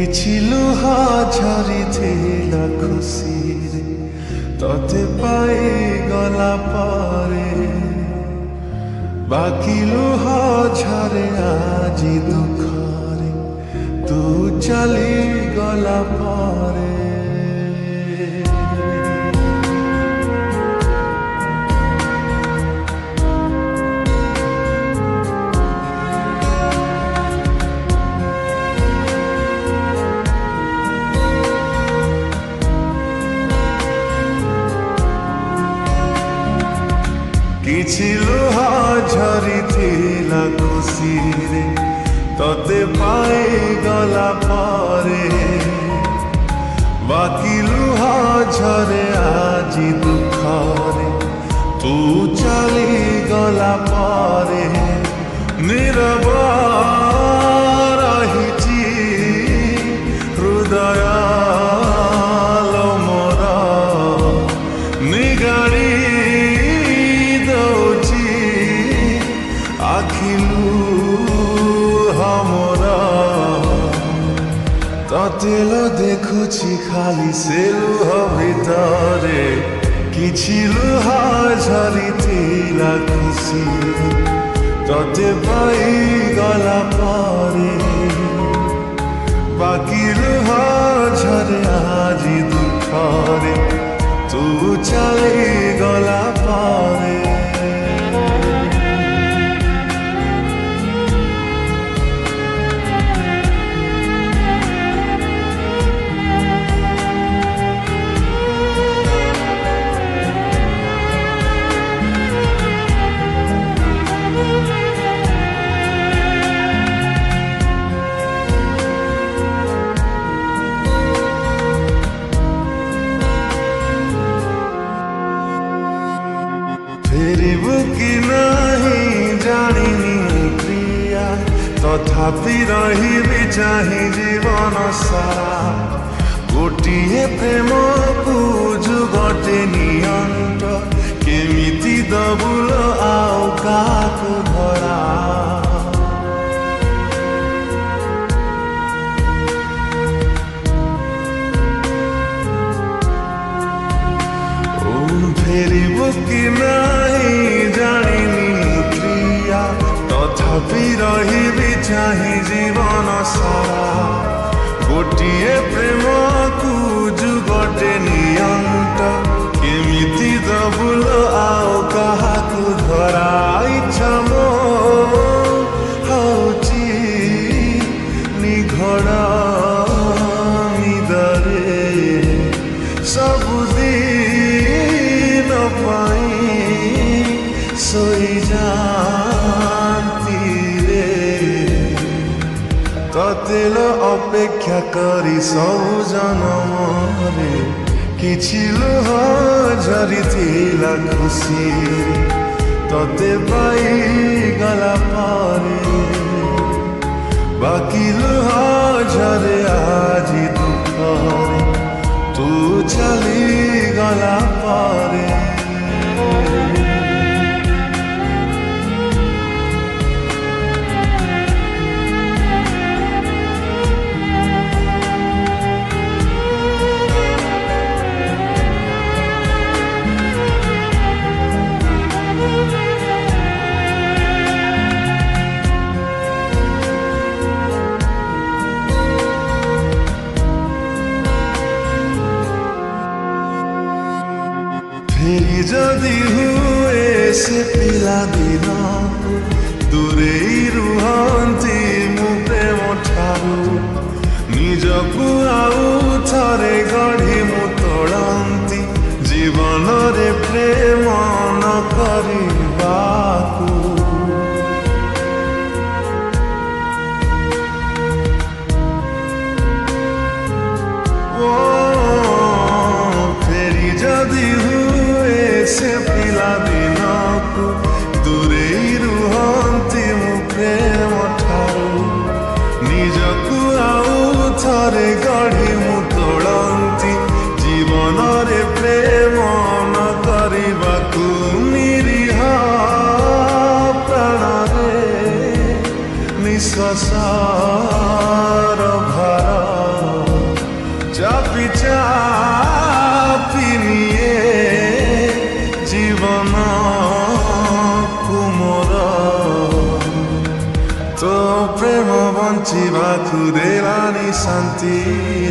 କିଛି ଲୁହ ଝରିଥିଲା ଖୁସିରେ ତତେ ପାଇଗଲା ପରେ ବାକି ଲୁହ ଝରେ ଆଜି ଦୁଃଖରେ ତୁ ଚାଲିଗଲା ପରେ କିଛି ଲୁହ ଝରିଥିଲା ଖୁସିରେ ତତେ ପାଇଗଲା ପରେ ବାକି ଲୁହ ଝରେ ଆଜି ଦୁଃଖରେ ତୁ ଚାଲିଗଲା ପରେ ନୀରବ ରହିଛି ହୃଦୟ ମୋର ନିଗାଡ଼ି ତତେଲ ଦେଖୁଛି ଖାଲି ସେ ଲୁହ ଭିତରେ କିଛି ଲୁହ ଝରିଥିଲା ଖୁସି ତତେ ପାଇଗଲା ପରେ ବାକି ଲୁହ ଝରେ ଆଜି ଦୁଃଖରେ ତୁ ଚାଲିଗଲା ପରେ ଫେରିବୁ କି ନାହିଁ ଜାଣିନି ପ୍ରିୟା ତଥାପି ରହିବି ଚାହିଁ ଜୀବନ ସାରା ଗୋଟିଏ ପ୍ରେମକୁ ଯୁଗଟେ ନିଅଣ୍ଟ କେମିତି ଦବୁଲ ଆଉ କାହାକୁ ଧରା ଫେରିବୁ କି ନାହିଁ ଜାଣିନି ପ୍ରିୟା ତଥାପି ରହିବି ଚାହିଁ ଜୀବନ ସାରା ଗୋଟିଏ ପ୍ରେମକୁ ଯୁଗଟେ ନିଅଣ୍ଟ କେମିତି ଦବୁଲ ଆଉ କାହାକୁ ଧରା ଇଚ୍ଛା ମୋ ହଉଛି ନିଘଡ଼ ନିଦରେ ସବୁଦିନ ଶୋଇ ଯାଆନ୍ତି ରେ ତତେଲ ଅପେକ୍ଷା କରି ସବୁ ଜନମରେ କିଛି ଲୁହ ଝରିଥିଲା ଖୁସି ତତେ ପାଇଗଲା ପରେ ବାକି ଲୁହ ଝରେ ଆଜି ଦୁଃଖରେ ତୁ ଚାଲିଗଲା ପରେ ଫେରି ଯଦି ହୁଏ ସେ ପିଲାଦିନକୁ ଦୂରେଇ ରୁହନ୍ତି ମୁଁ ପ୍ରେମ ଠାରୁ ନିଜକୁ ଆଉ ଥରେ ଗଢ଼ି ମୁଁ ତୋଳନ୍ତି ଜୀବନରେ ପ୍ରେମ ନ କରିବାକୁ ଫେରି ଯଦି ସେ ପିଲାଦିନକୁ ଦୂରେଇ ରୁହନ୍ତି ମୁଁ ପ୍ରେମ ଠାରୁ ନିଜକୁ ଆଉ ଥରେ ଗଢ଼ି ମୁଁ ତୋଳନ୍ତି ଜୀବନରେ ପ୍ରେମ ନ କରିବାକୁ ନିରୀହ ଦେଲାନି ଶାନ୍ତି